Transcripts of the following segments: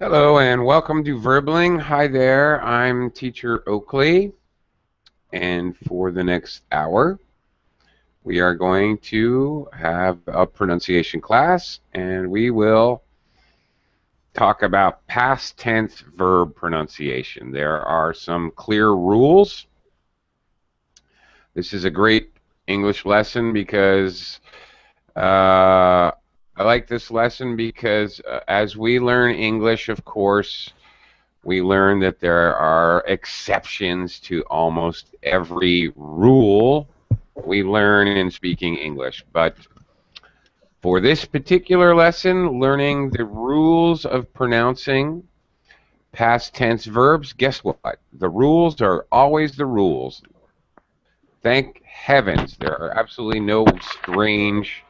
Hello and welcome to Verbling. Hi there, I'm teacher Oakley, and for the next hour we are going to have a pronunciation class, and we will talk about past tense verb pronunciation. There are some clear rules. This is a great English lesson because I like this lesson because as we learn English, of course, we learn that there are exceptions to almost every rule we learn in speaking English. But for this particular lesson, learning the rules of pronouncing past tense verbs, guess what? The rules are always the rules. Thank heavens there are absolutely no strange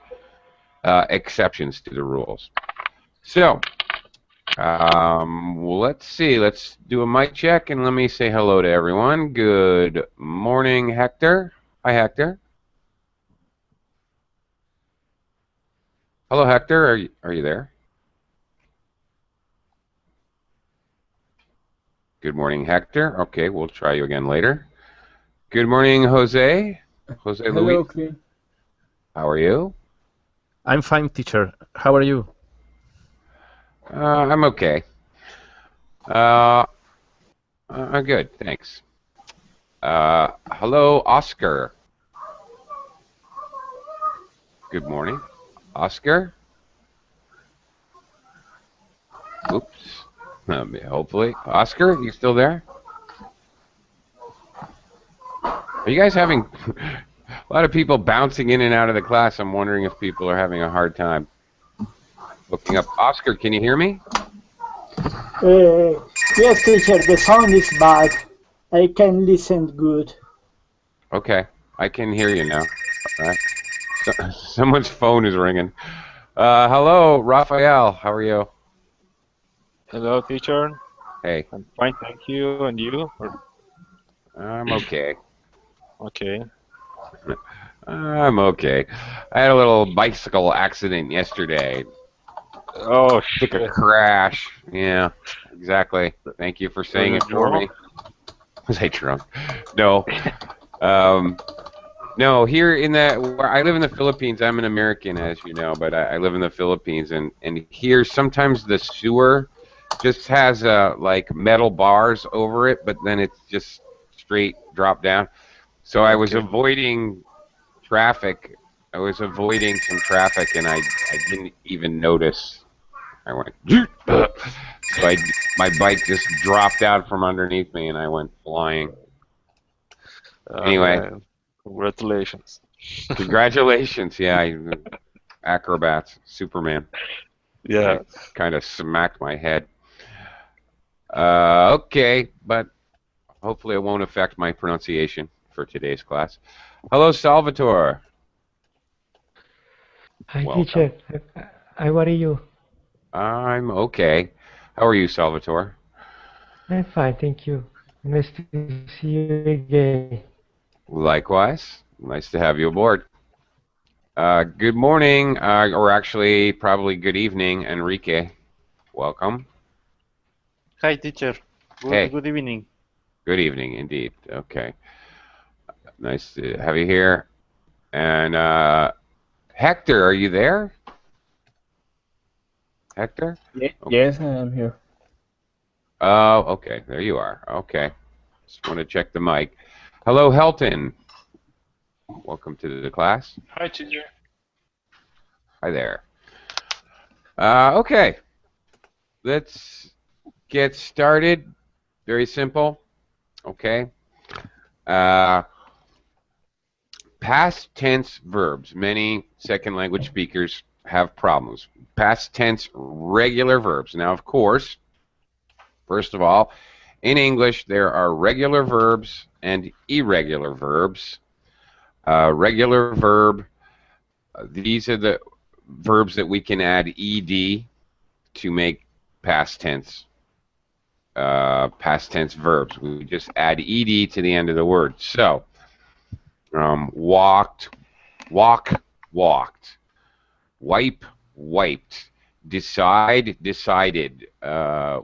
exceptions to the rules. So, let's see. Let's do a mic check and let me say hello to everyone. Good morning, Hector. Hi, Hector. Hello, Hector. Are you there? Good morning, Hector. Okay, we'll try you again later. Good morning, Jose. Jose Luis. Hello, Clint. How are you? I'm fine, teacher. How are you? I'm okay. I'm good, thanks. Hello, Oscar. Good morning, Oscar. Oops. Hopefully. Oscar, you still there? Are you guys having a lot of people bouncing in and out of the class? I'm wondering if people are having a hard time looking up. Oscar, can you hear me? Yes, teacher, the sound is bad. I can listen good. Okay, I can hear you now. All right. Someone's phone is ringing. Hello, Raphael. How are you? Hello, teacher. Hey. I'm fine, thank you. And you? I'm okay. Okay. I'm okay. I had a little bicycle accident yesterday. Oh, Took a shit. crash. Yeah, exactly. Thank you for saying Was it it for me. drunk? Was I drunk? No. No, here in where I live in the Philippines, I'm an American, as you know, but I live in the Philippines, and here sometimes the sewer just has like metal bars over it, but then it's just straight drop down. So I was Okay. avoiding traffic. I was avoiding some traffic, and I didn't even notice. I went, so my bike just dropped out from underneath me, and I went flying. Anyway. Yeah. Congratulations. Congratulations, yeah, acrobats, Superman. Yeah. I kind of smacked my head. Okay, but hopefully it won't affect my pronunciation for today's class. Hello, Salvatore. Hi, Welcome. teacher. How are you? I'm okay. How are you, Salvatore? I'm fine, thank you. Nice to see you again. Likewise. Nice to have you aboard. Good morning, or actually probably good evening, Enrique. Welcome. Hi, teacher. Hey, Good evening. good evening indeed. Okay. Nice to have you here. And Hector, are you there? Hector? Yeah, Okay. yes, I am here. Oh, okay. There you are. Okay. Just want to check the mic. Hello, Helton. Welcome to the class. Hi, teacher. Hi there. Okay. Let's get started. Very simple. Okay. Past tense verbs. Many second language speakers have problems. Past tense regular verbs. Now, of course, first of all, in English, there are regular verbs and irregular verbs. Regular verb, these are the verbs that we can add ed to make past tense verbs. We just add ed to the end of the word. So, walked, walk, walked, wipe, wiped, decide, decided.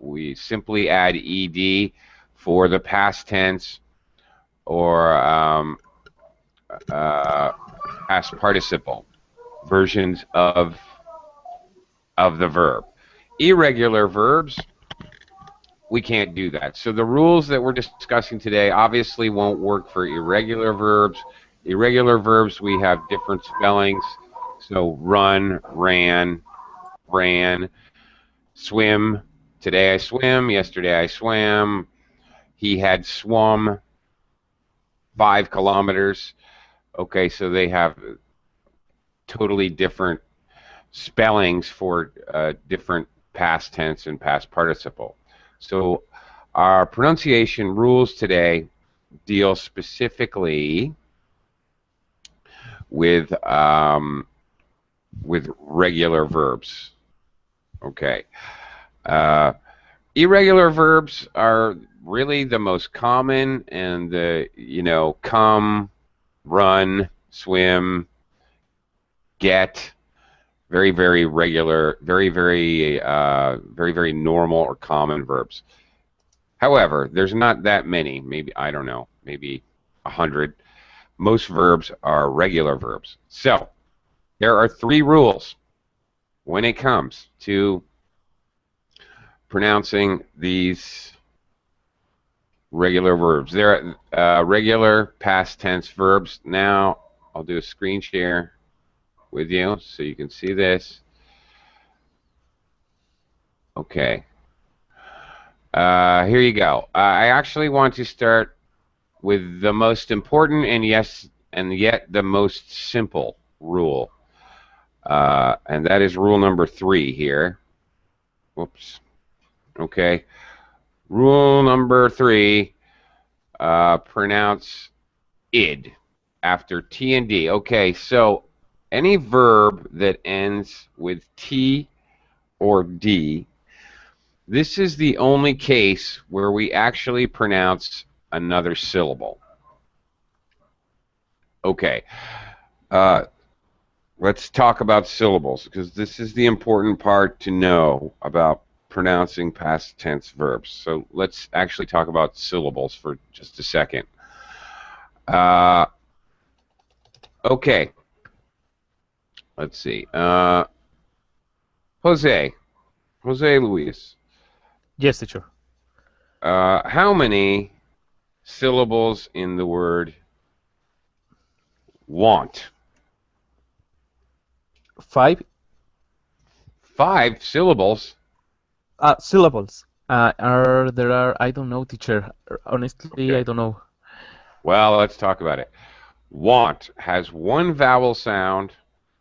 We simply add ed for the past tense or past participle versions of the verb. Irregular verbs, we can't do that. So the rules that we're discussing today obviously won't work for irregular verbs. Irregular verbs, we have different spellings. So run, ran, ran, swim. Today I swim, yesterday I swam. He had swum 5 kilometers. Okay, so they have totally different spellings for different past tense and past participle. So our pronunciation rules today deal specifically with regular verbs. Okay. Irregular verbs are really the most common, and come, run, swim, get, very, very regular, very, very normal or common verbs. However, there's not that many. Maybe, I don't know, maybe 100. Most verbs are regular verbs. So there are 3 rules when it comes to pronouncing these regular verbs. There are regular past tense verbs. Now I'll do a screen share with you so you can see this. Okay. Here you go. I actually want to start with the most important and yet the most simple rule. And that is rule number 3 here. Whoops. Okay. Rule number 3, pronounce id after T and D. Okay, so any verb that ends with T or D, this is the only case where we actually pronounce another syllable. Okay. Let's talk about syllables, because this is the important part to know about pronouncing past tense verbs. So let's actually talk about syllables for just a second. Okay. Let's see. Jose Luis. Yes, teacher. How many syllables in the word want? 5 5 syllables? syllables. There are, I don't know, teacher. Honestly, Okay. I don't know. Well, let's talk about it. Want has 1 vowel sound,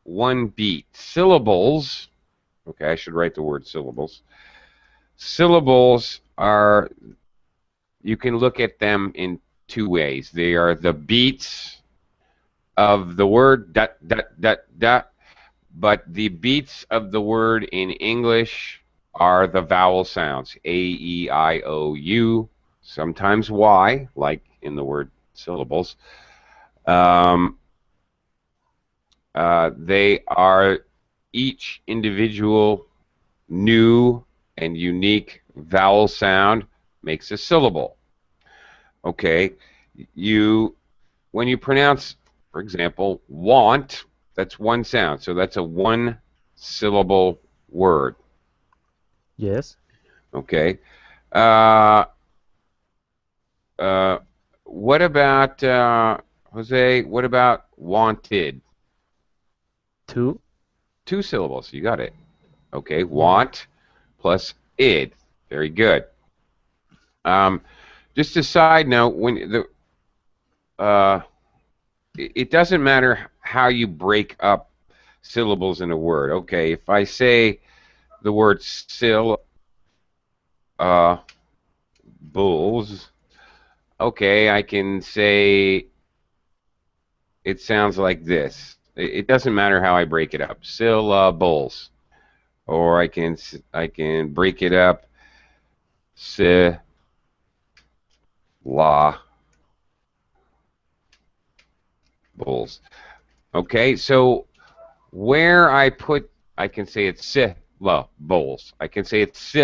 1 beat. Syllables, okay, I should write the word syllables. Syllables are, you can look at them in 2 ways. They are the beats of the word, dot, dot, dot, dot, but the beats of the word in English are the vowel sounds, A, E, I, O, U, sometimes Y, like in the word syllables. They are each individual new and unique vowel sound makes a syllable. Okay, when you pronounce, for example, want, that's 1 sound, so that's a 1 syllable word. Yes. Okay. What about Jose? What about wanted? 2. 2 syllables. You got it. Okay. Want plus id. Very good. Just a side note, it doesn't matter how you break up syllables in a word. Okay. If I say the word bulls, okay, I can say it sounds like this. It doesn't matter how I break it up. Syllables, or I can break it up. Bulls. Okay, so where I can say it's bowls. I can say it's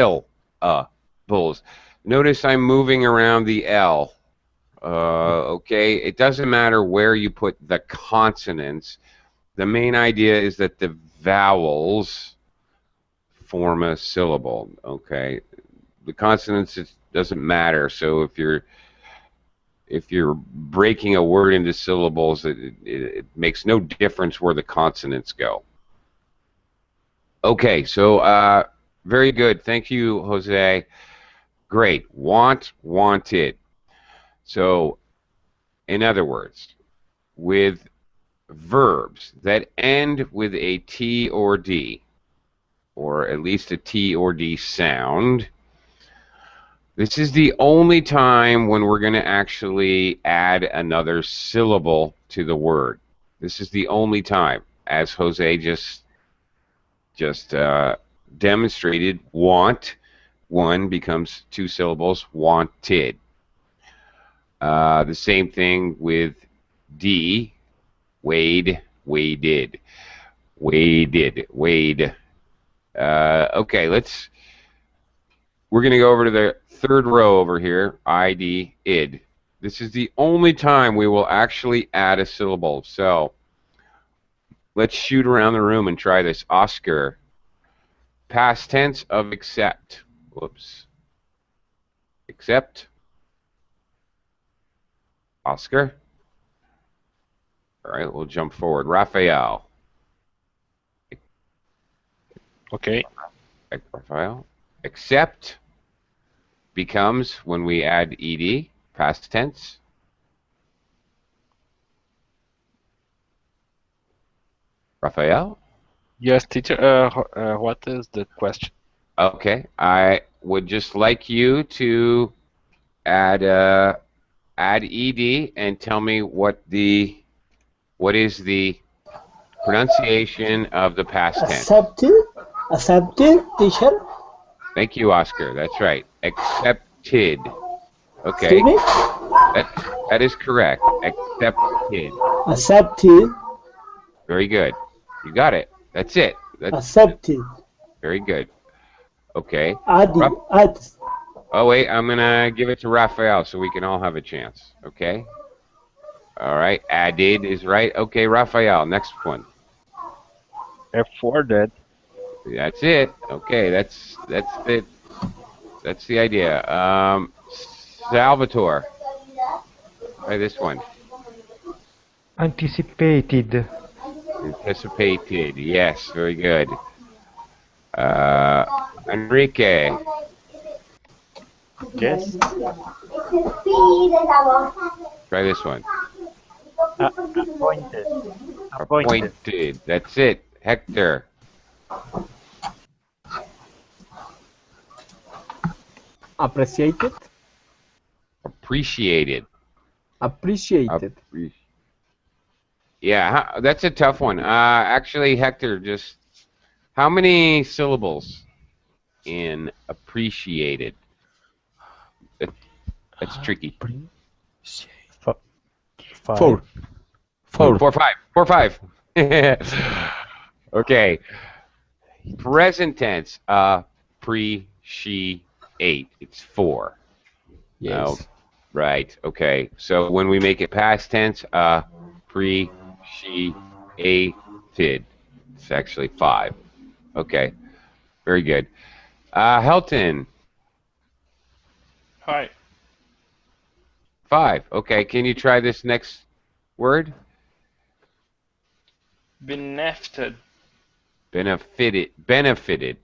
bowls. Notice I'm moving around the L. Okay, it doesn't matter where you put the consonants. The main idea is that the vowels form a syllable. Okay, the consonants, it doesn't matter. So if you're breaking a word into syllables, it makes no difference where the consonants go. Okay, so very good. Thank you, Jose. Great. Want, wanted. So, in other words, with verbs that end with a T or D, or at least a T or D sound, this is the only time when we're going to actually add another syllable to the word. This is the only time, as Jose just demonstrated. Want, one becomes two syllables, wanted. The same thing with D, weighed, waded, waded, weighed. Okay, we're going to go over to the third row over here, ID, id. This is the only time we will actually add a syllable. So let's shoot around the room and try this. Oscar, past tense of accept. Whoops. Accept. Oscar. All right, we'll jump forward. Raphael. Okay. Raphael. Accept becomes, when we add ed, past tense. Raphael? Yes, teacher. What is the question? Okay, I would just like you to add ed and tell me what is the pronunciation of the past tense. Accepted? Accepted, teacher? Thank you, Oscar. That's right. Accepted. Okay. Excuse me? That is correct. Accepted. Accepted. Very good. You got it. That's it. Accepted. Very good. Okay. Add. Oh, wait. I'm going to give it to Raphael so we can all have a chance. Okay? All right. Added is right. Okay, Raphael. Next one. Afforded. That's it. Okay, that's it. That's the idea. Salvatore. Try this one. Anticipated. Anticipated. Yes, very good. Enrique. Yes. Try this one. Appointed. Appointed. That's it. Hector. Appreciated. Appreciated. Appreciated. Yeah, that's a tough one. Actually, Hector, just how many syllables in appreciated? That's tricky. Four. Four, five. Okay. Present tense. Appreciate. It's 4. Yes. Oh, right. Okay. So when we make it past tense, appreciated. It's actually 5. Okay. Very good. Helton. Hi. 5. Okay. Can you try this next word? Benefited. Benefited.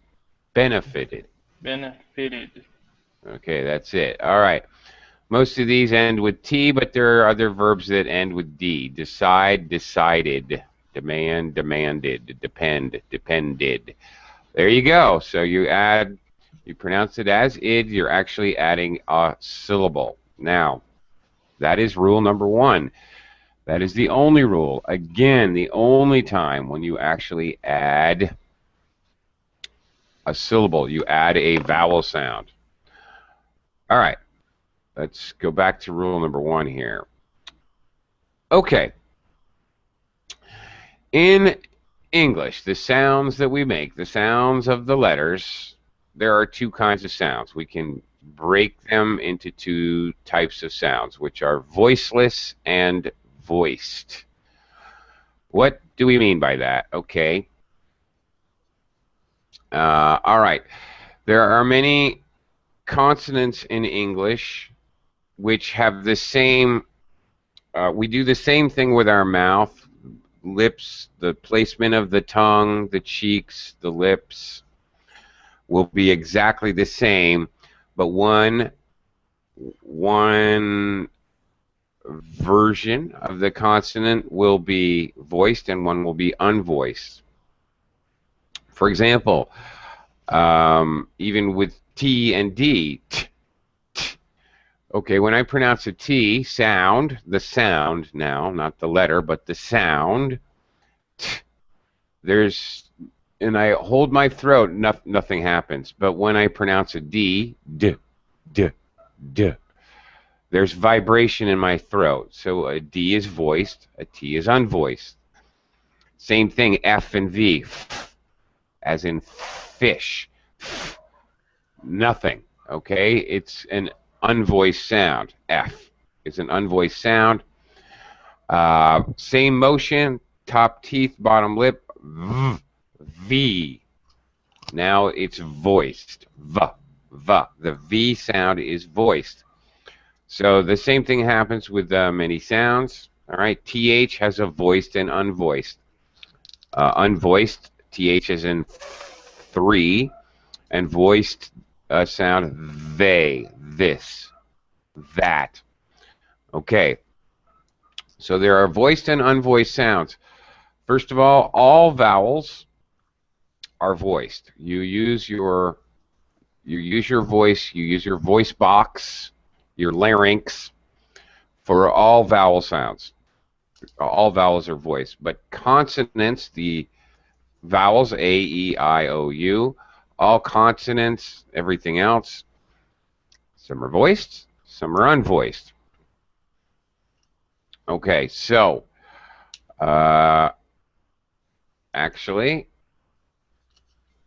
Okay, that's it. All right. Most of these end with T, but there are other verbs that end with D. Decide, decided. Demand, demanded. Depend, depended. There you go. So you pronounce it as id, you're actually adding a syllable. Now, that is rule number 1. That is the only rule. Again, the only time when you actually add a syllable, you add a vowel sound. All right. Let's go back to rule number 1 here. Okay. In English, the sounds that we make, the sounds of the letters, there are two kinds of sounds. We can break them into two types of sounds, which are voiceless and voiced. What do we mean by that? Okay. All right. There are many consonants in English which have the same, we do the same thing with our mouth, lips, the placement of the tongue, the cheeks, the lips will be exactly the same, but one version of the consonant will be voiced and one will be unvoiced. For example, even with T and D, okay, when I pronounce a T sound, the sound now, not the letter, but the sound, and I hold my throat, nothing happens. But when I pronounce a D, D, D, D, there's vibration in my throat. So a D is voiced, a T is unvoiced. Same thing, F and V, as in fish, nothing, okay? It's an unvoiced sound. F is an unvoiced sound. Same motion, top teeth, bottom lip, V. Now it's voiced. V. The V sound is voiced. So the same thing happens with many sounds. All right, TH has a voiced and unvoiced. Unvoiced, TH is in 3, and voiced sound, they, this, that. Okay, so there are voiced and unvoiced sounds. First of all vowels are voiced. You use your voice, you use your voice box, your larynx for all vowel sounds. All vowels are voiced, but consonants, the vowels A, E, I, O, U, all consonants, everything else, some are voiced, some are unvoiced. Okay, so actually,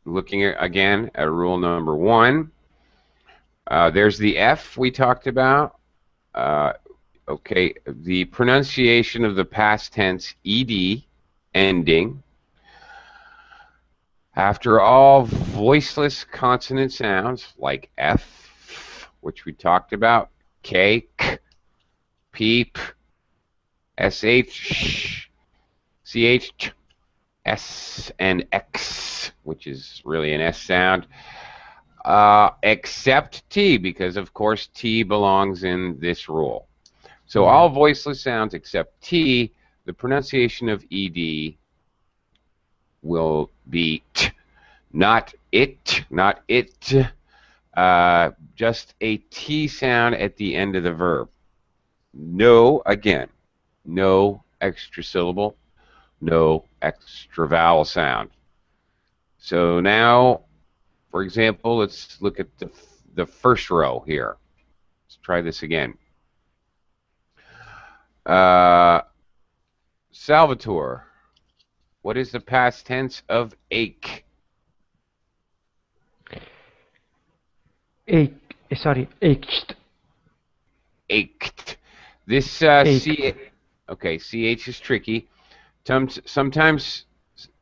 looking again at rule number 1, there's the F we talked about. Okay, the pronunciation of the past tense ed ending after all voiceless consonant sounds like F, which we talked about, K, K, P, P, SH, CH, Ch, S, and X, which is really an S sound, except T, because of course T belongs in this rule. So all voiceless sounds except T, the pronunciation of ED will be T, not it, not it, just a T sound at the end of the verb. No, again, no extra syllable, no extra vowel sound. So now, for example, let's look at the first row here. Let's try this again. Salvatore, what is the past tense of ache? Ached. Ached. This Ached. CH is tricky. Sometimes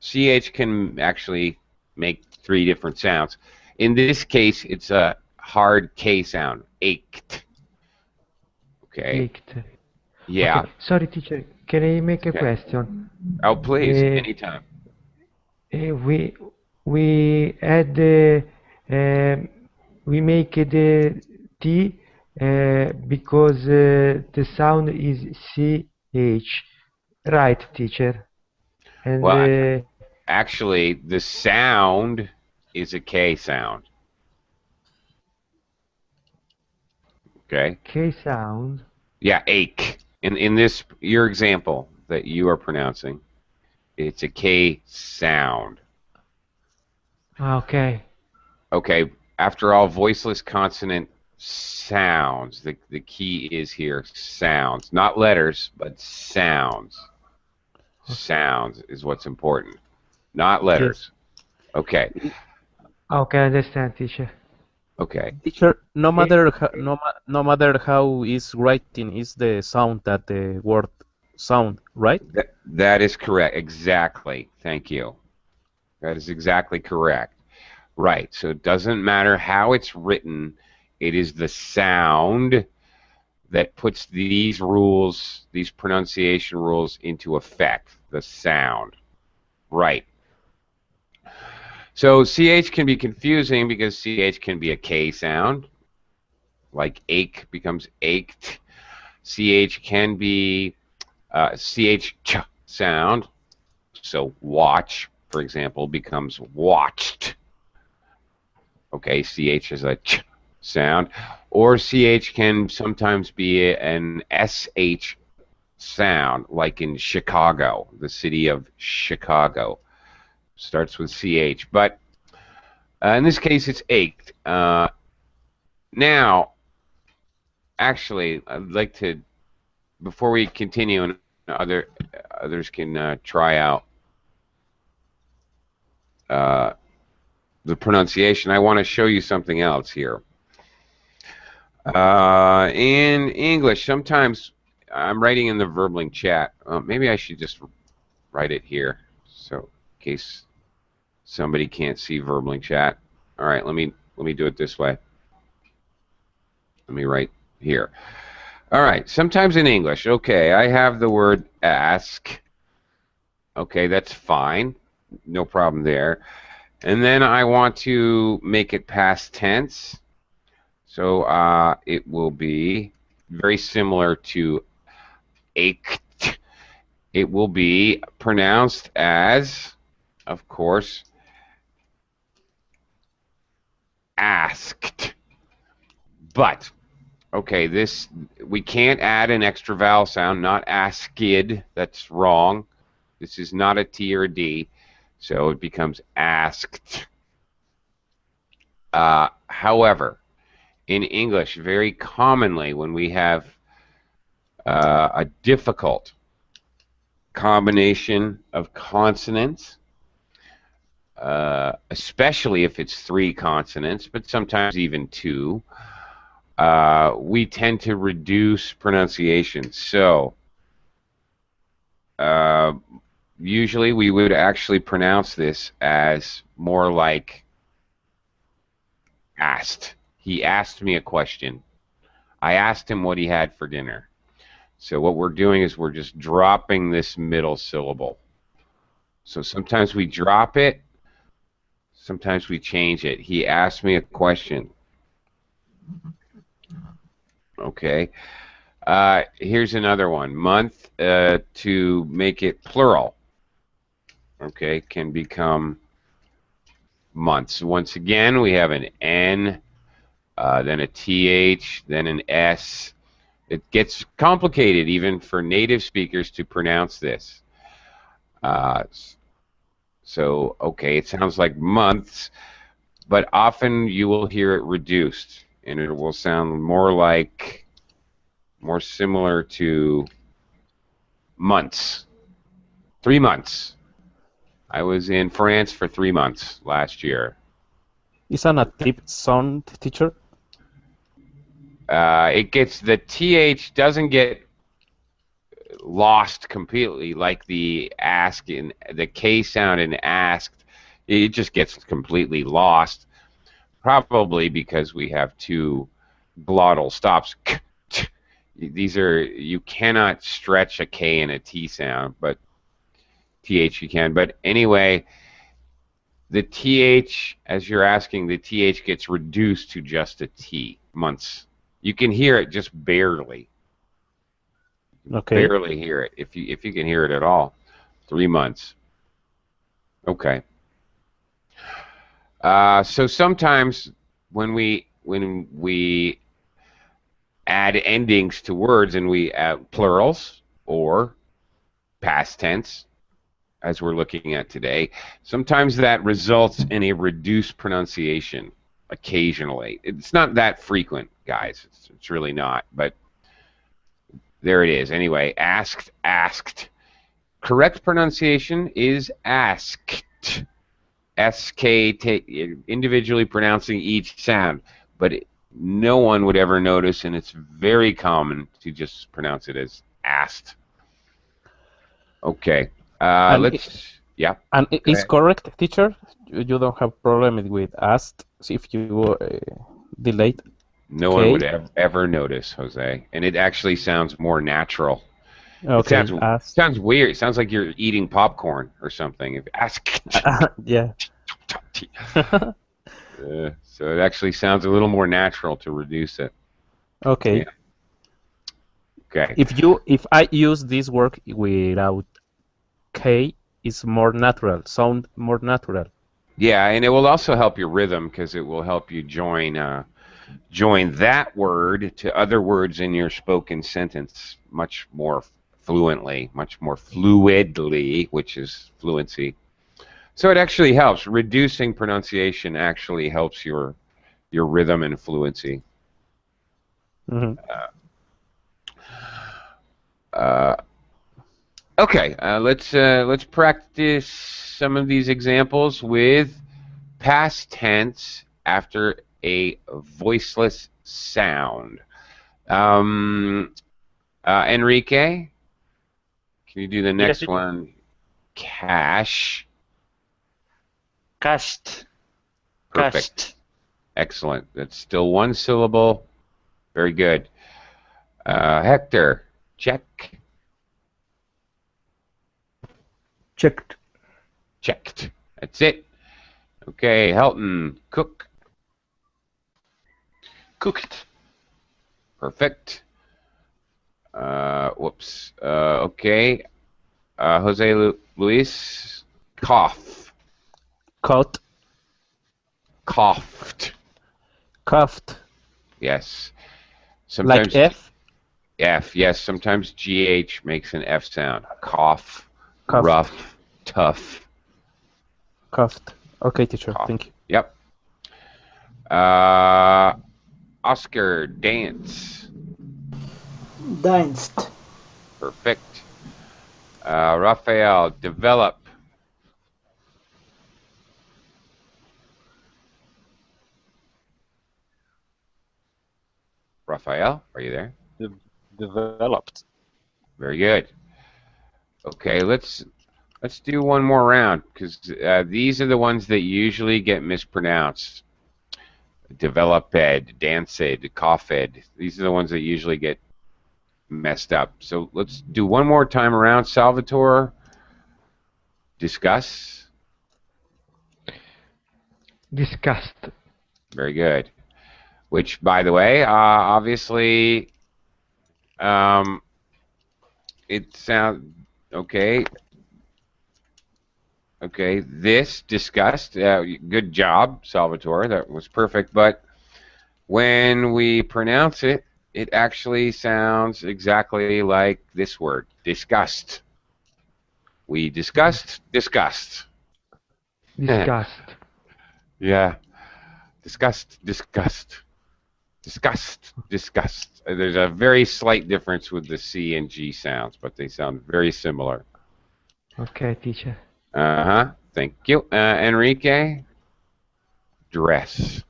CH can actually make 3 different sounds. In this case, it's a hard K sound. Ached. Okay. Ached. Yeah. Okay. Sorry, teacher. Can I make a Okay. question? Oh, please, Uh, anytime. we add we make the T because the sound is CH, right, teacher? And Well, actually, the sound is a K sound. Okay. K sound. Yeah, ache. In this your example that you are pronouncing, it's a K sound. Okay. Okay. After all, voiceless consonant sounds. The key is here sounds, not letters, but sounds. Sounds is what's important. not letters. Okay. Okay, I understand, teacher. Okay. Teacher, no matter how is writing is the sound that the word sound, right? That is correct. Exactly. Thank you. That is exactly correct. Right. So it doesn't matter how it's written. It is the sound that puts these rules, these pronunciation rules, into effect. The sound. Right. So CH can be confusing because CH can be a K sound, like ache becomes ached. CH can be CH sound, so watch, for example, becomes watched. Okay, CH is a ch sound. Or CH can sometimes be an SH sound, like in Chicago, the city of Chicago. Starts with CH. But in this case, it's ached. Now, actually, I'd like to, before we continue and others can try out the pronunciation, I want to show you something else here. In English, sometimes I'm writing in the Verbling chat. Maybe I should just write it here, so in case somebody can't see Verbling chat. All right, let me do it this way. Let me write here. All right, sometimes in English, okay, I have the word ask. Okay, that's fine. No problem there. And then I want to make it past tense. So it will be very similar to ached. It will be pronounced as, of course, asked. But, okay, this, we can't add an extra vowel sound, not asked. That's wrong. This is not a T or a D. So it becomes asked. However, in English, very commonly when we have a difficult combination of consonants, especially if it's 3 consonants, but sometimes even 2, we tend to reduce pronunciation. So usually we would actually pronounce this as more like asked. He asked me a question. I asked him what he had for dinner. So what we're doing is we're just dropping this middle syllable. So sometimes we drop it, sometimes we change it. He asked me a question. Okay. Here's another one. Month, to make it plural, okay, can become months. Once again, we have an N, then a TH, then an S. It gets complicated even for native speakers to pronounce this. So, okay, it sounds like months, but often you will hear it reduced, and it will sound more like, more similar to months. 3 months. I was in France for 3 months last year. Is an active sound, teacher? It gets, the TH doesn't get lost completely like the ask in the K sound in asked. It just gets completely lost, probably because we have 2 glottal stops. These are, you cannot stretch a K and a T sound, but TH you can. But anyway, the TH, as you're asking, the TH gets reduced to just a T. Months. You can hear it just barely. Okay. Barely hear it, if you can hear it at all. 3 months. Okay. So sometimes when we add endings to words and we add plurals or past tense, as we're looking at today, sometimes that results in a reduced pronunciation occasionally. It's not that frequent, guys. It's really not, but there it is. Anyway, asked, asked. Correct pronunciation is asked. asked, SK, individually pronouncing each sound, but no one would ever notice, and it's very common to just pronounce it as asked. Okay, yeah. And Go it's ahead. correct, teacher? You don't have problem with asked if you delete No one K? would ever notice, Jose, and it actually sounds more natural. Okay, It asked. sounds weird. It sounds like you're eating popcorn or something. If ask. Yeah. So it actually sounds a little more natural to reduce it. Okay. Yeah. Okay. If I use this word without K, it's more natural, sound more natural. Yeah, and it will also help your rhythm because it will help you join that word to other words in your spoken sentence much more fluently, much more fluidly, which is fluency. So it actually helps. Reducing pronunciation actually helps your rhythm and fluency. Mm-hmm. Okay, let's practice some of these examples with past tense after a voiceless sound. Enrique, can you do the next teacher. one? Cash. Cast. Perfect. Cast. Excellent. That's still one syllable. Very good. Hector, check. Checked. Checked. That's it. Okay, Helton, cook. Cooked. Perfect. Whoops. Okay. Jose Luis, cough. Caught, Coughed. cuffed, Yes. like Sometimes F, F. Yes. Sometimes GH makes an F sound. Cough. cuffed, Rough. Tough. cuffed. Okay, teacher, Cough. thank you. Yep. Oscar, dance. Danced. Perfect. Raphael, develop. Raphael, are you there? Developed. Very good. Okay, let's do one more round because these are the ones that usually get mispronounced. Developed, danced, coughed. These are the ones that usually get messed up. So let's do one more time around. Salvatore, discuss. Disgust. Very good. Which, by the way, obviously, it sounds okay. Okay, this discussed. Good job, Salvatore. That was perfect. But when we pronounce it, it actually sounds exactly like this word, disgust. We discussed. Disgust. Yeah. Disgust. There's a very slight difference with the C and G sounds, but they sound very similar. Okay, teacher. Uh-huh. Thank you. Enrique, dress.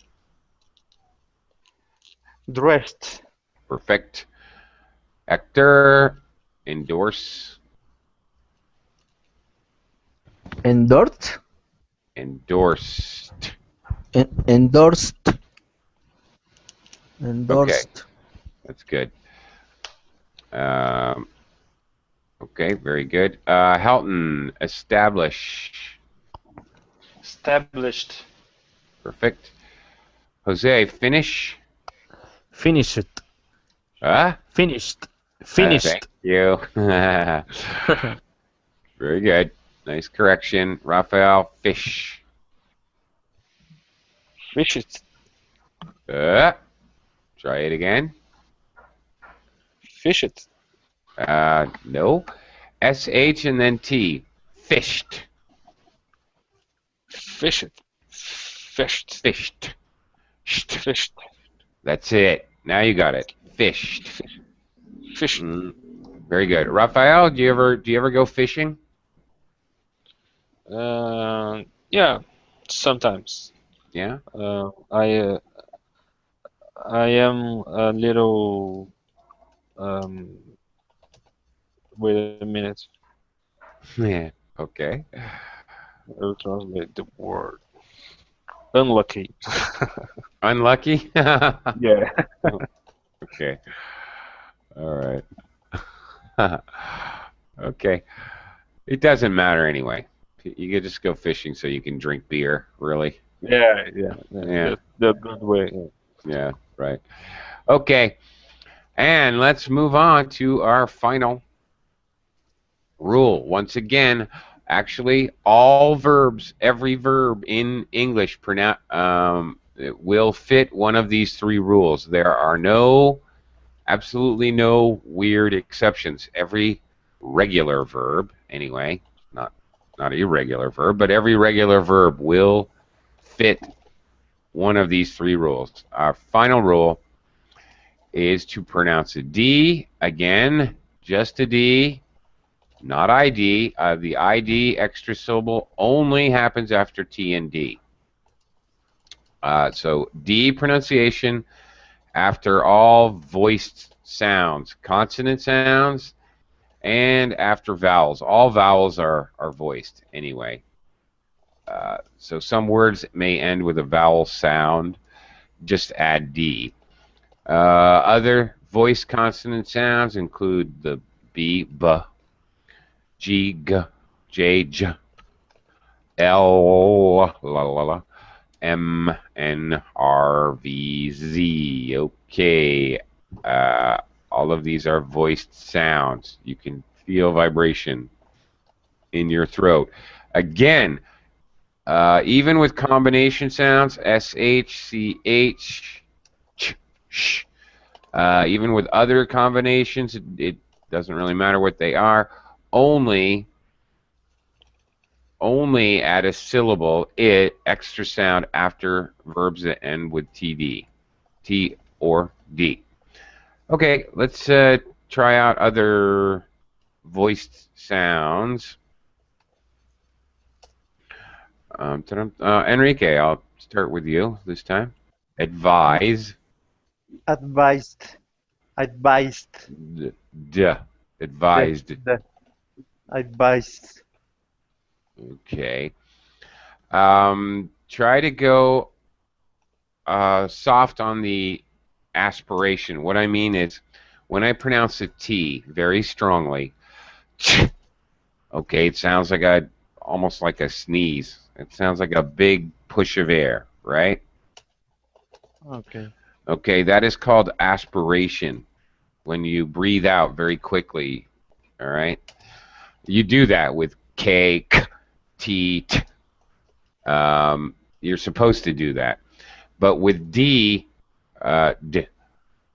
Dressed. Perfect. Hector, endorse. Endorsed, Endorsed. endorsed, Okay, endorsed. that's good. Okay, very good. Helton, establish. Established. Perfect. Jose, finish. Finished, Huh? finished, Thank finished. you. Very good. Nice correction. Raphael, fish. Fish it. Try it again. Fish it. No. SH and then T. Fished. Fish it. Fished. Fished. Fished. That's it. Now you got it. Fished. Fish. Very good. Raphael, do you ever go fishing? Yeah, sometimes. Yeah. I am a little. Um, Wait a minute. Yeah. Okay. I'll translate the word. Unlucky. Unlucky. Yeah. Okay. All right. Okay. It doesn't matter anyway. You could just go fishing so you can drink beer. Really. Yeah. Yeah. The good way. Yeah. Right. Okay. And let's move on to our final rule. Once again, actually, all verbs, every verb in English it will fit one of these three rules. There are absolutely no weird exceptions. Every regular verb, anyway, not irregular verb, but every regular verb will fit one of these three rules. Our final rule is to pronounce a D, again, just a D, not ID. The ID extra syllable only happens after T and D. So D pronunciation after all voiced sounds, consonant sounds, and after vowels. All vowels are voiced anyway. So some words may end with a vowel sound. Just add D. Other voiced consonant sounds include the B, B, G, G, J, J, L, la la la, M, N, R, V, Z. Okay. All of these are voiced sounds. You can feel vibration in your throat. Again, even with combination sounds, SH, CH, ch, sh, even with other combinations, it doesn't really matter what they are. Only add a syllable, extra sound after verbs that end with TD, T or D. Okay, let's try out other voiced sounds. Enrique, I'll start with you this time. Advise. Advised. Advised. D. Advised. The advised. Okay. Try to go soft on the aspiration. What I mean is, when I pronounce a T very strongly, okay, it sounds like almost like a sneeze. It sounds like a big push of air, right? Okay. Okay, that is called aspiration. When you breathe out very quickly, all right? You do that with K, K, T, T. You're supposed to do that. But with D,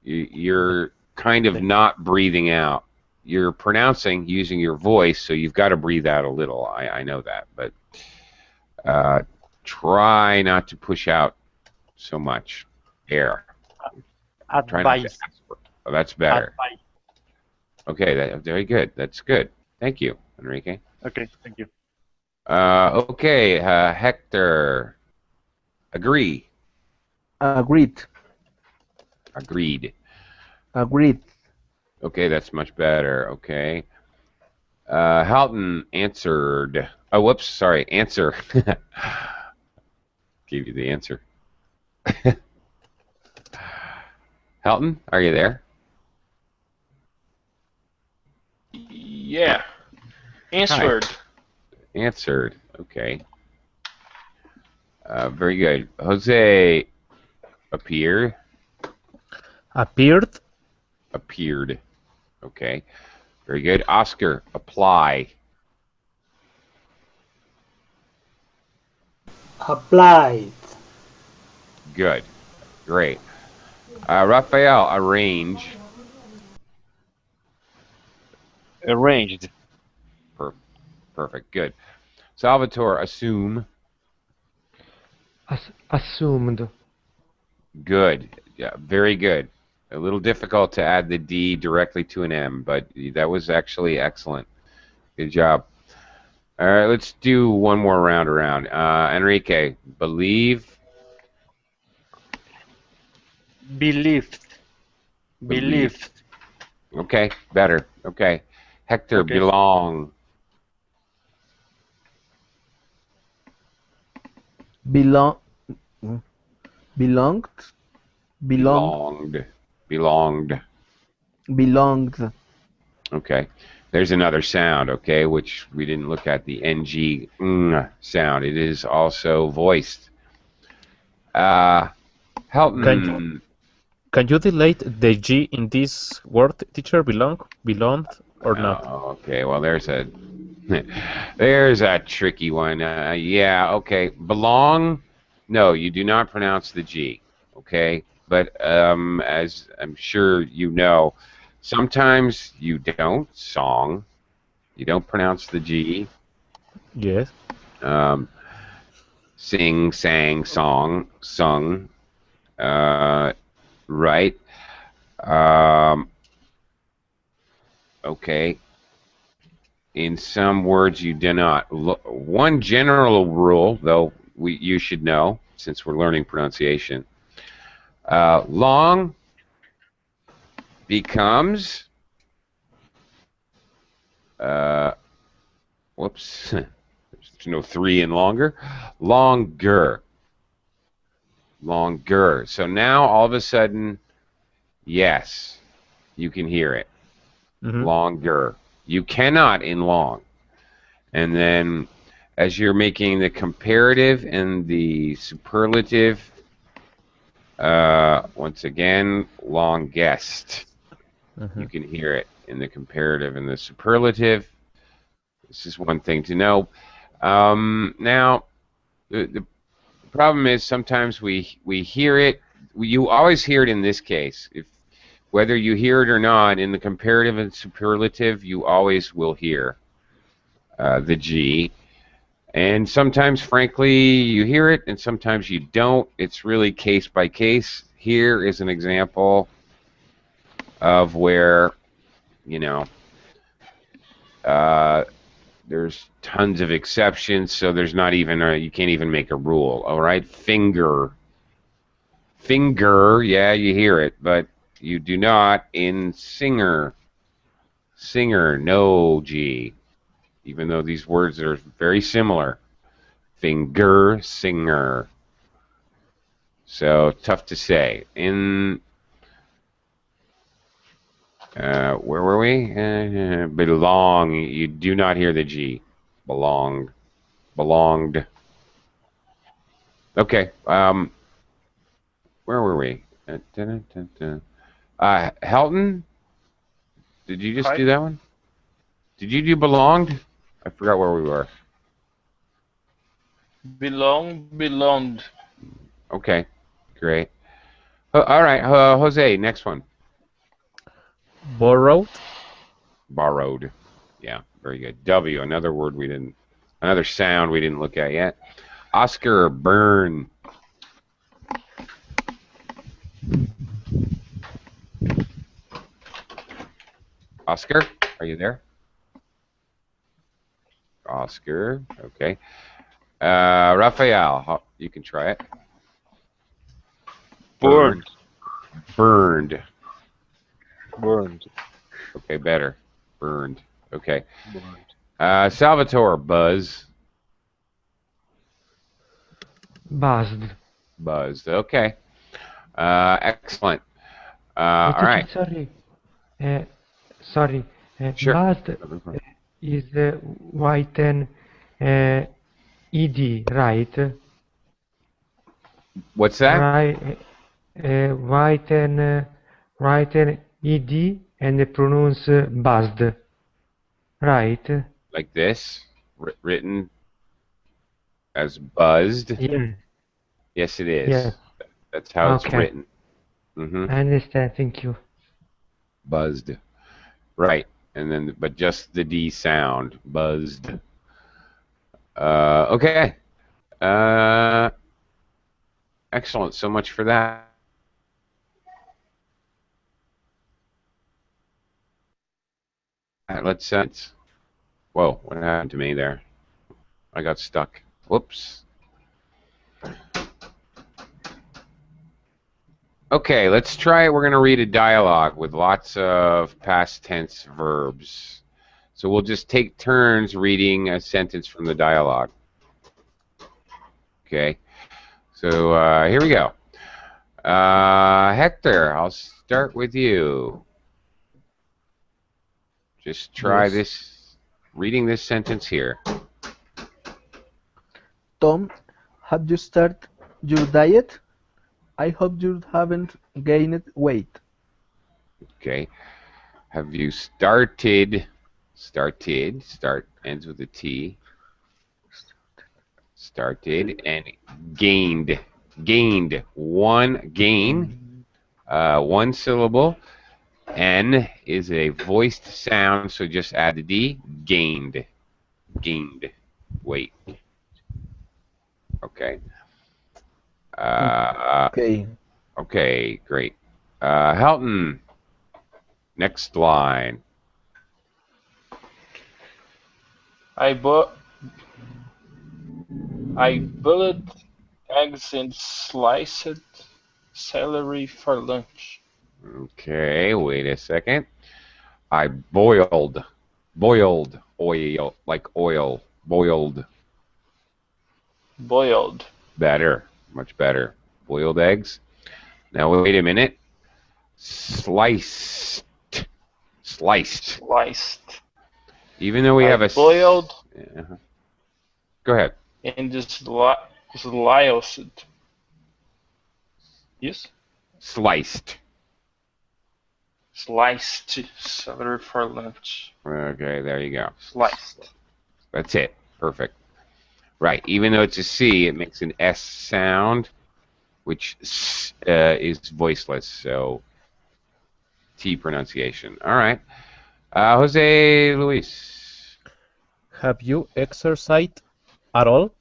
you're kind of not breathing out. You're pronouncing using your voice, so you've got to breathe out a little. I know that, but try not to push out so much air. Try not to Advised. aspirate. Oh, that's better. Advised. Okay, very good. That's good. Thank you, Enrique. Okay, thank you. Okay, Hector. Agree. Agreed. Agreed. Agreed. Okay, that's much better. Okay. Halton answered. Oh, whoops. Sorry. Answer. Gave you the answer. Halton, are you there? Yeah. Answered. Answered. Okay. Very good. Jose appeared. Appeared. Appeared. Okay. Very good. Oscar, apply. Applied. Good. Great. Raphael, arrange. Arranged. Perfect. Good. Salvatore, assume. Assumed. Good. Yeah, very good. A little difficult to add the D directly to an M, but that was actually excellent. Good job. All right, let's do one more round around. Enrique, believe. Believed. Believe. Believed. Okay, better. Okay. Hector, Okay. belong. Belong. Belonged. Belong. Belonged. Belonged. Belonged. Okay. There's another sound, okay, which we didn't look at, the ng sound. It is also voiced. Can Helton. can you delete the G in this word, teacher? Belonged or not? Okay, well, there's a tricky one. Yeah, okay. Belong. No, you do not pronounce the G. Okay, but as I'm sure you know, sometimes you don't. Song. You don't pronounce the G. Yes. Um, sing, sang, song, sung. Right. Um, okay. In some words, you do not. One general rule, though, you should know since we're learning pronunciation. Long becomes. Whoops. There's no three in longer. Longer. Longer. So now all of a sudden, yes, you can hear it. Mm-hmm. Longer. You cannot in long. And then as you're making the comparative and the superlative, once again, longest. Mm-hmm. You can hear it in the comparative and the superlative. This is one thing to know. Now, the problem is sometimes we hear it. You always hear it in this case. If whether you hear it or not, in the comparative and superlative, you always will hear the G. And sometimes, frankly, you hear it, and sometimes you don't. It's really case by case. Here is an example of where, you know, there's tons of exceptions, so there's not even you can't even make a rule. All right, finger, yeah, you hear it, but you do not in singer. Singer, no G, even though these words are very similar. Finger, singer. So tough to say. In where were we? Belong. You do not hear the G. Belong. Belonged. Okay. Where were we? Helton, did you just Hi. do that one? Did you do belonged? I forgot where we were. Belonged. Okay, great. All right, Jose, next one. Borrowed. Borrowed. Yeah, very good. W, another sound we didn't look at yet. Oscar, burn. Oscar, are you there? Oscar, okay. Raphael, you can try it. Burned. Burned. Burned. Okay, better. Burned. Okay. Burned. Salvatore, buzz. Buzzed. Buzzed. Okay. Excellent. All Teacher, right. sorry. Sorry. Sure. Buzzed is whiten ed, right? What's that? Right. Whiten ed and pronounce buzzed, right? Like this, written as buzzed. Yeah. Yes, it is. Yeah. That's how it's Okay. written. Mm-hmm. I understand. Thank you. Buzzed. Right. And then, but just the D sound. Buzzed. Okay. Excellent. So much for that. Let's. Whoa, what happened to me there? I got stuck. Whoops. Okay, let's try it. We're going to read a dialogue with lots of past tense verbs. So we'll just take turns reading a sentence from the dialogue. Okay. So here we go. Hector, I'll start with you. Just try Yes. this, reading this sentence here. Tom, have you started your diet? I hope you haven't gained weight. Okay. Have you started, start ends with a T. Started and gained. Gained. One syllable. N is a voiced sound, so just add the D. Gained. Gained weight. Okay. Okay. Okay, great. Helton, next line. I boiled eggs and sliced celery for lunch. Okay, wait a second. I boiled oil, like oil, boiled. Boiled. Better, much better. Boiled eggs. Now wait a minute. Sliced. Even though we have a boiled Go ahead. and sliced. Yes? Sliced. Sliced celery for lunch. Okay, there you go. Sliced. That's it. Perfect. Right. Even though it's a C, it makes an S sound, which is voiceless. So T pronunciation. All right. Jose Luis. Have you exercised at all?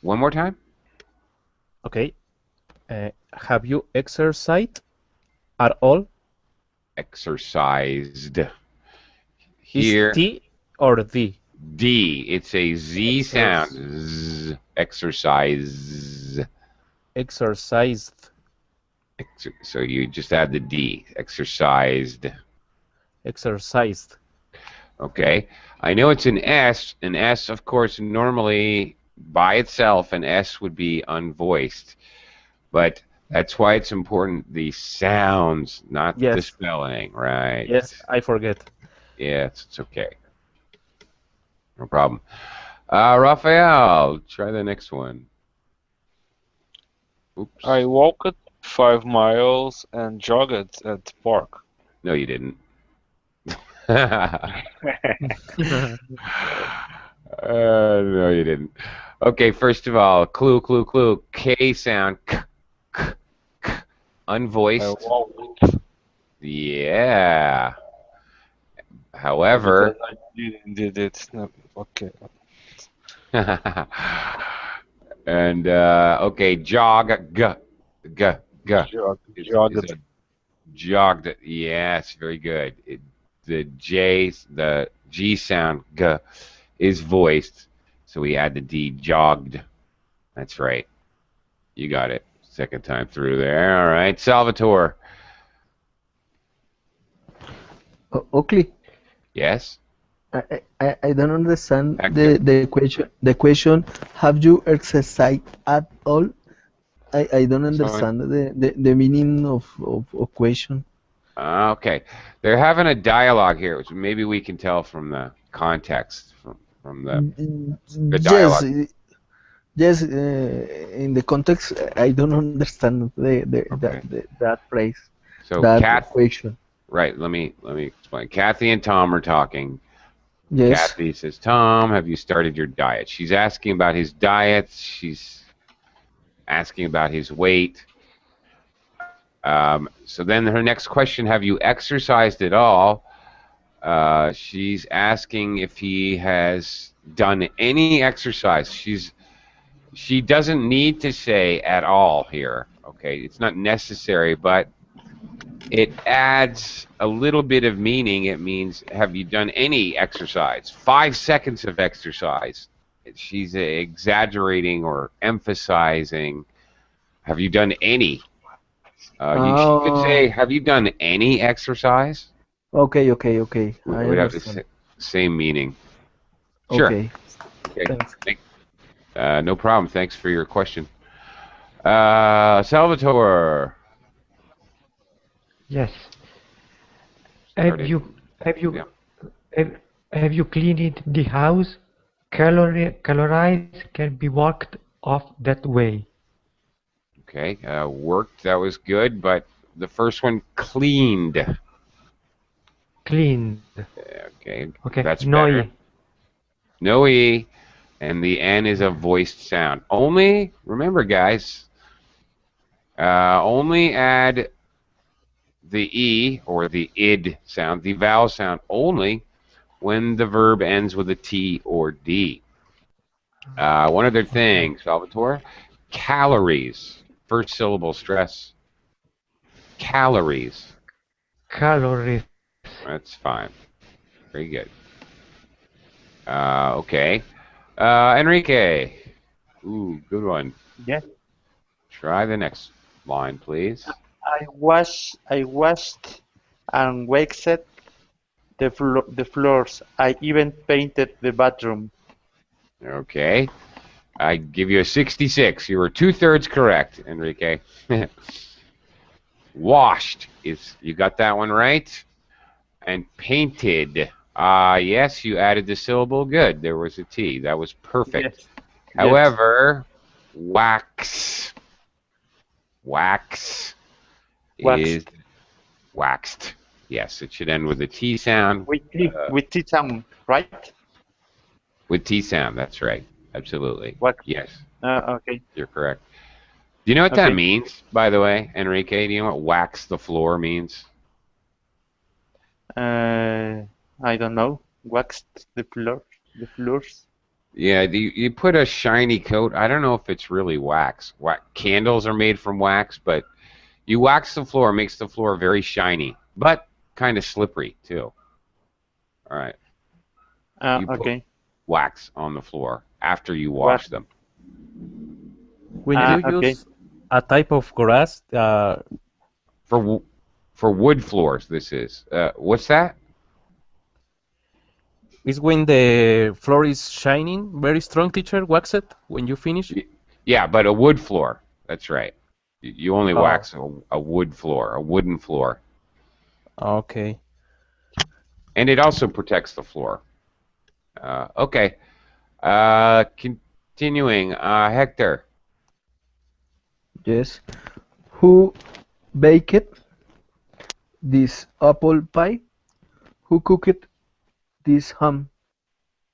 One more time. Okay. Have you exercised at all? Exercised. Here. Is T or D? D. It's a Z sound. Z. Exercise. Exercised. So you just add the D. Exercised. Exercised. Okay. I know it's an S. An S, of course, normally by itself, an S would be unvoiced. But that's why it's important, the sounds, not the Yes. spelling, right? Yes, I forget. Yes, it's okay. No problem. Raphael, try the next one. Oops. I walked 5 miles and jogged at the park. No, you didn't. No, you didn't. Okay, first of all, clue. K sound. K, unvoiced. I walked. Yeah. However. Because I did it. No, okay. And okay, jog. G. Jogged. Jogged. Yes, very good. The G sound G is voiced, so we add the D. Jogged. That's right. You got it. Second time through there. All right, Salvatore. Oakley, Yes. I don't understand Hector. the question. The question, have you exercised at all? I don't understand the meaning of question. Okay. They're having a dialogue here, which maybe we can tell from the context from the dialogue. Yes. In the context, I don't understand that phrase. So That question. Right. Let me explain. Kathy and Tom are talking. Yes. Kathy says, "Tom, have you started your diet?" She's asking about his diet. She's asking about his weight. So then her next question, have you exercised at all? She's asking if he has done any exercise. She doesn't need to say at all here. Okay, it's not necessary, but it adds a little bit of meaning. It means, have you done any exercise? 5 seconds of exercise. She's exaggerating or emphasizing. Have you done any? She could say, have you done any exercise? Okay. It I would have the understand. same meaning. Sure. Okay. Okay. Thanks. No problem. Thanks for your question. Salvatore. Yes. Have Started. you have you Yeah. have you cleaned the house? Calories can be walked off that way. Okay. Worked. That was good. But the first one, cleaned. Cleaned. Okay. Okay. That's Noi. better. No E. And the N is a voiced sound. Only, remember guys, only add the E or the id sound, the vowel sound, only when the verb ends with a T or D. One other thing, Salvatore, calories. First syllable stress. Calories. Calories. That's fine. Very good. Okay. Enrique. Ooh, good one. Yes. Try the next line, please. I washed and waxed the floors. I even painted the bathroom. Okay. I give you a 66. You were 2/3 correct, Enrique. Washed is, you got that one right. And painted. Yes, you added the syllable. Good. There was a T. That was perfect. Yes. However, wax. Wax is waxed. Yes, it should end with a T sound. With T sound, right? With T sound, that's right. Absolutely. Wax. Yes, Okay. you're correct. Do you know what that Okay. means, by the way, Enrique? Do you know what wax the floor means? I don't know. Waxed the floor. The floors. Yeah, you put a shiny coat. I don't know if it's really wax. Candles are made from wax, but you wax the floor, makes the floor very shiny, but kind of slippery too. All right. You put Okay. wax on the floor after you wash Wax. them. When you Okay. use a type of grass, For wood floors, this is. What's that? is when the floor is shining, very strong, teacher, wax it when you finish. Yeah, but a wood floor. That's right. You only Oh. wax a wood floor, a wooden floor. Okay. And it also protects the floor. Okay. Continuing. Hector. Yes. Who baked this apple pie? Who cooked this ham?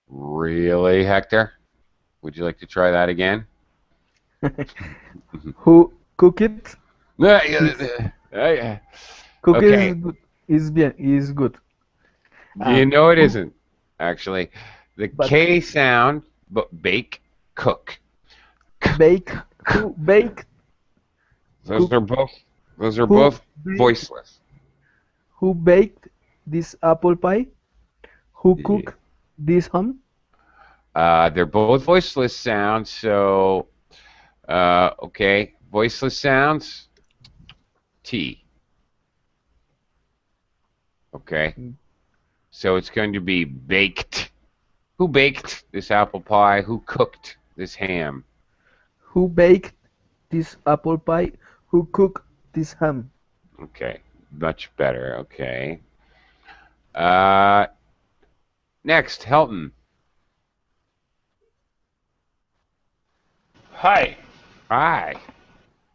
Really, Hector? Would you like to try that again? Who cooked? Okay. Cook is good. Is good. You know it isn't, actually. The But- K sound, but bake, cook. Bake. Who baked? Those are both baked- voiceless. Who baked this apple pie? Who Yeah. cooked this ham? They're both voiceless sounds, so okay, voiceless sounds. T. Okay, so it's going to be baked. Who baked this apple pie? Who cooked this ham? Who baked this apple pie? Who cooked this ham? Okay, much better. Okay. Next, Helton. Hi. Hi.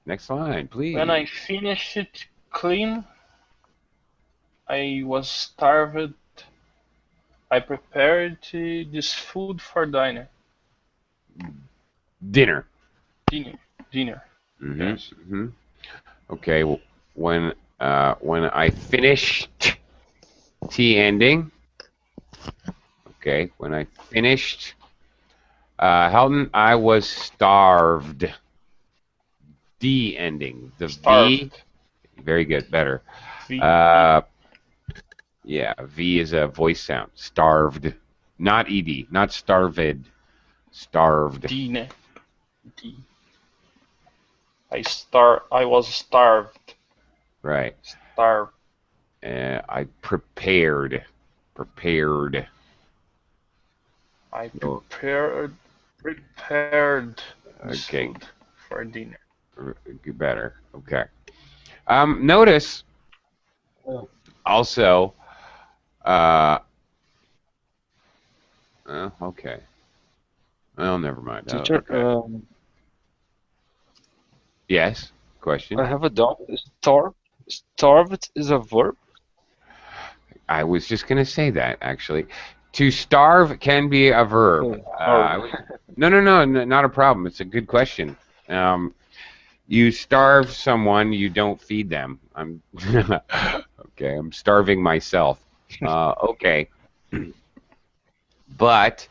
Next line, please. When I finished it clean, I was starved. I prepared this food for dinner. Dinner. Dinner. Mm-hmm. Yes. Mm-hmm. Okay. When I finished, T ending. Okay. When I finished, Helton, I was starved. D ending. The V. Starved. Very good. Better. V. Yeah, V is a voice sound. Starved. Not ed. Not starved. Starved. D. Ne. D. I was starved. Right. Starved. I prepared. Prepared. I Oh. prepared this Okay. food for dinner. Better. Okay. Notice also. Okay. Well, never mind. Oh, Teacher, okay. Yes. Question. I have a doubt. Starved is a verb? I was just going to say that, actually. To starve can be a verb. Okay, sorry. No, not a problem. It's a good question. You starve someone, you don't feed them. I'm okay. I'm starving myself. Okay, but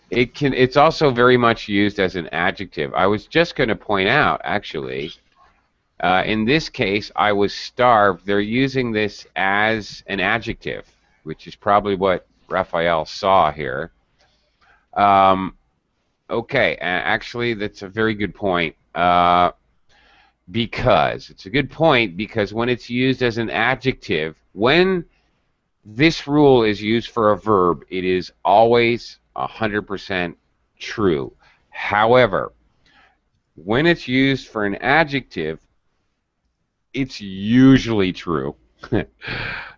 it's also very much used as an adjective. I was just going to point out, actually, in this case, I was starved. They're using this as an adjective, which is probably what Raphael saw here. Okay, actually, that's a very good point. Because it's a good point because when it's used as an adjective, when this rule is used for a verb, it is always 100% true. However, when it's used for an adjective, it's usually true.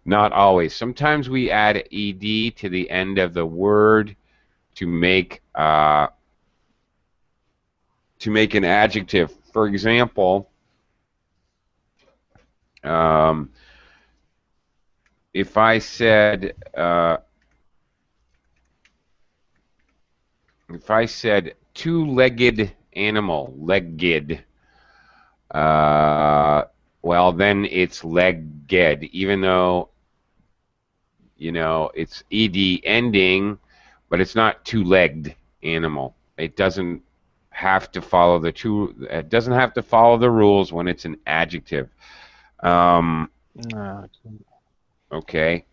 Not always. Sometimes we add ed to the end of the word to make an adjective. For example, if I said two-legged animal, legged, well then it's legged, even though it's ed ending, but it's not two-legged animal. It doesn't have to follow it doesn't have to follow the rules when it's an adjective. Okay.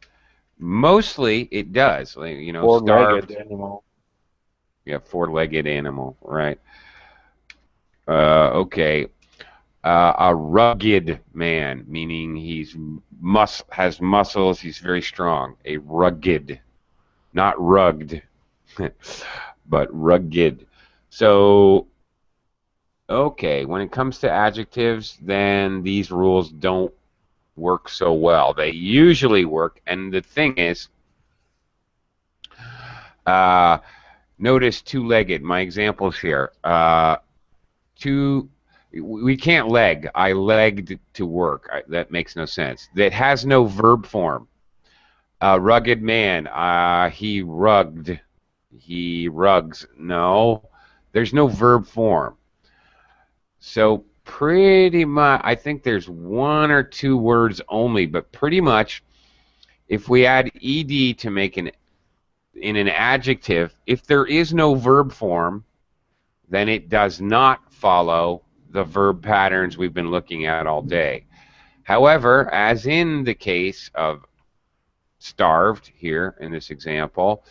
Mostly it does. Like, Four-legged starved. animal. Yeah, four-legged animal, right? Okay. A rugged man, meaning he's has muscles. He's very strong. A rugged, not rugged, but rugged. So, okay, when it comes to adjectives, then these rules don't work so well. They usually work, and the thing is, notice two-legged. My examples here. We can't leg. I legged to work. That makes no sense. That has no verb form. Rugged man. He rugged. He rugs. No, there's no verb form. So pretty much, I think there's one or two words only, but pretty much, if we add ed to make in an adjective, if there is no verb form, then it does not follow the verb patterns we've been looking at all day. However, as in the case of starved here in this example,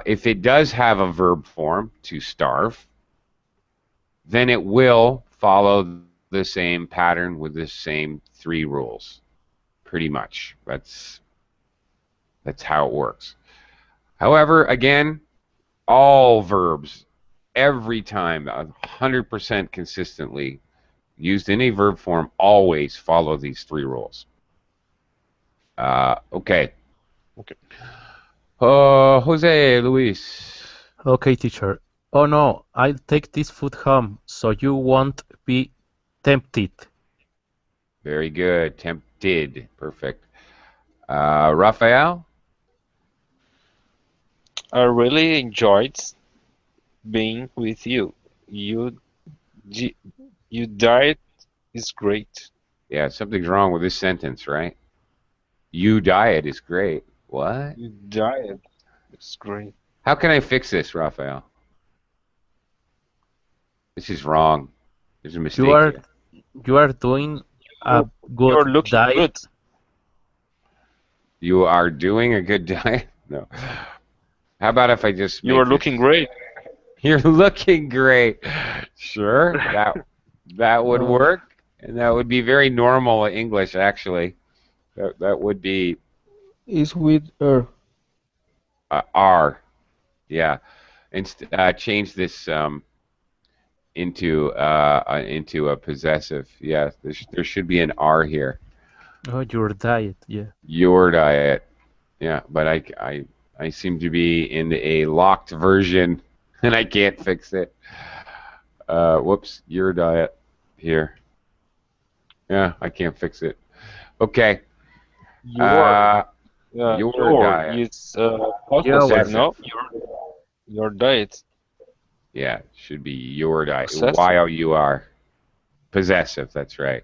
if it does have a verb form, to starve, then it will follow the same pattern with the same three rules. Pretty much. That's how it works. However, again, all verbs, every time, 100% consistently, used in a verb form, always follow these three rules. Okay. Okay. Jose Luis. Okay, teacher. Oh no, I'll take this food home so you won't be tempted. Very good. Tempted. Perfect. Raphael? I really enjoyed being with you. Your diet is great. Yeah, something's wrong with this sentence, right? You diet is great. What? Your diet is great. How can I fix this, Raphael? This is wrong. There's a mistake You are here. you are doing a good You're looking diet. good. You are doing a good diet? No. How about if I just You make are this? looking great. You're looking great. Sure, that would Uh, work, and that would be very normal English, actually. That would be is with R. Yeah. Change this into a possessive. Yeah, there should be an R here. Oh, your diet, yeah. Your diet. Yeah, but I seem to be in a locked version, and I can't fix it. Whoops, your diet here. Yeah, I can't fix it. Okay. Your Your diet. is Your. possessive, Possessive. no? Your diet. Yeah, it should be your diet. Possessive. Y-O-U-R. Possessive, that's right.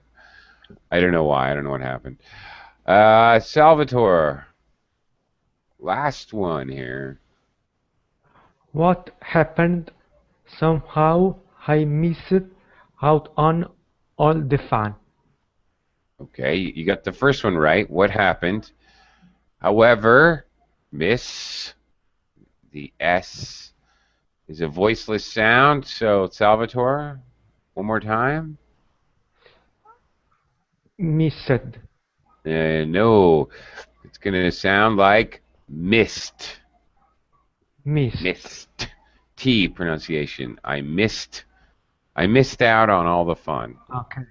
I don't know why. I don't know what happened. Salvatore. Last one here. What happened? Somehow I missed out on all the fun. Okay, you got the first one right. What happened? However, miss, the S is a voiceless sound. So, Salvatore, one more time. Missed. No, it's going to sound like missed. Missed. Missed. T pronunciation. I missed out on all the fun. Okay.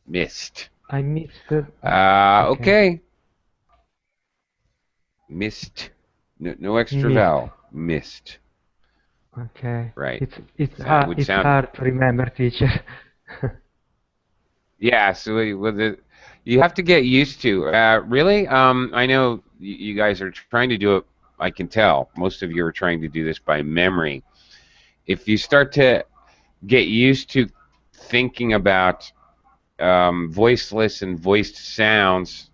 Missed. I missed. Okay. Missed. No extra Missed. vowel. Missed. Okay. Right. It's That hard. would It's sound- hard to remember, teacher. Yeah, so you have to get used to. Really, I know you guys are trying to do it. I can tell most of you are trying to do this by memory. If you start to get used to thinking about voiceless and voiced sounds,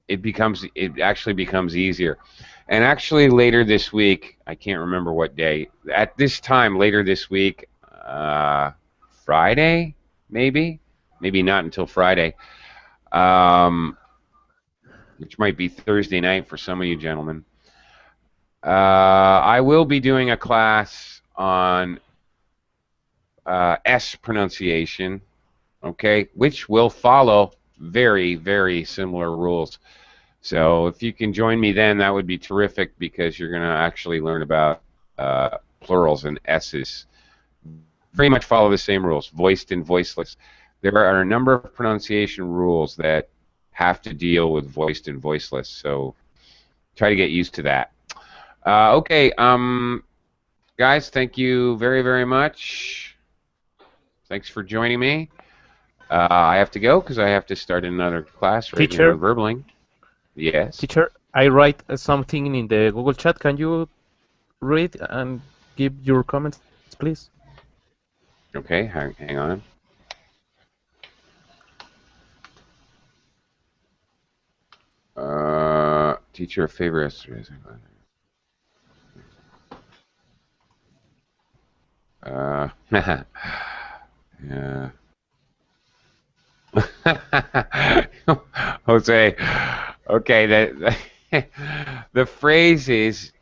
it actually becomes easier. And actually, later this week, I can't remember what day. At this time, later this week, Friday, maybe not until Friday, which might be Thursday night for some of you gentlemen. I will be doing a class on S pronunciation, okay, which will follow very, very similar rules. So if you can join me then, that would be terrific, because you're going to actually learn about plurals and S's. Very much follow the same rules, voiced and voiceless. There are a number of pronunciation rules that have to deal with voiced and voiceless, so try to get used to that. Okay, guys, thank you very, very much. Thanks for joining me. I have to go because I have to start another class right Teacher? now, Verbling. Yes. Teacher, I write something in the Google chat. Can you read and give your comments, please? Okay, hang on. Teacher, favorite. Yeah. Jose. Okay, the phrase is,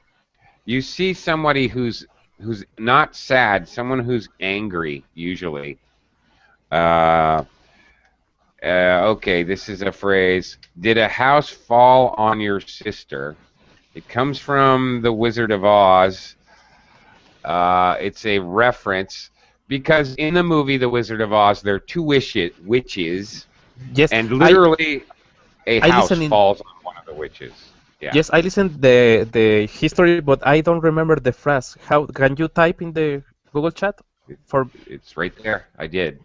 you see somebody who's not sad, someone who's angry, usually. Okay, this is a phrase. Did a house fall on your sister? It comes from The Wizard of Oz. It's a reference because in the movie The Wizard of Oz, there are two witches, Yes, and literally a I house listen in- falls on one of the witches. Yeah. Yes, I listened the history, but I don't remember the phrase. How can you type in the Google chat? It's right there. I did.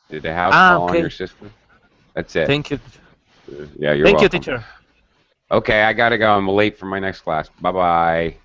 Did the house fall on okay. your sister? That's it. Thank you. Yeah, you're Thank welcome. you, teacher. Okay, I gotta go. I'm late for my next class. Bye-bye.